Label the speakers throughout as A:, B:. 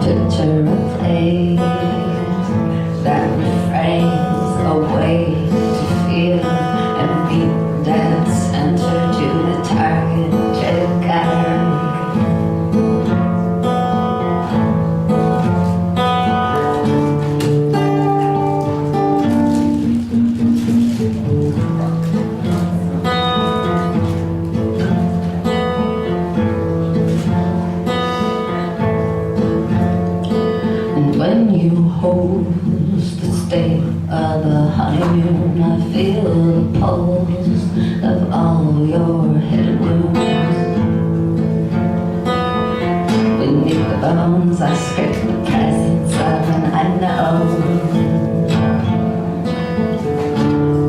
A: picture a place that refrains a way to feel and beat dead center to the target trigger. When you hold the state of the honeymoon, I feel the pulse of all your hidden wounds. Beneath the bones, I scrape the presence of an unknown.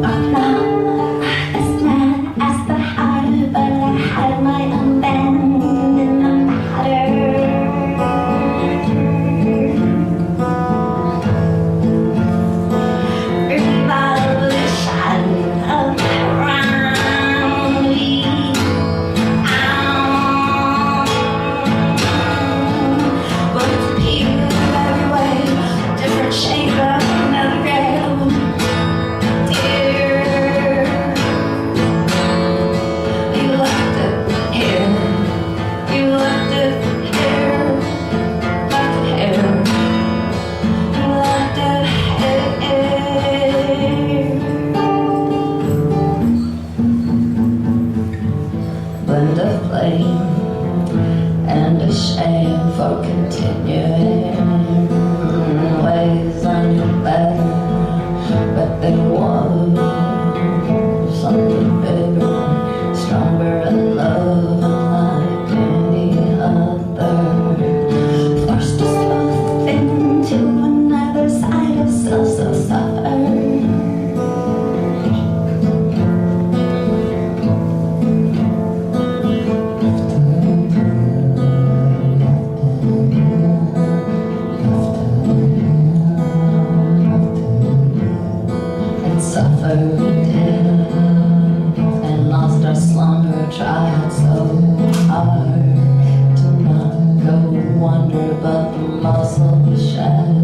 A: I'm not as mad as the heart, but I had my own bend in the matter. Blend of blame and a shame for continuing ways I knew better, but they want something bigger, stronger and love unlike any other. Forced us both into another side of self, so suffer. Suffered and lost our slumber, tried so hard to not go under, but the muscle shadow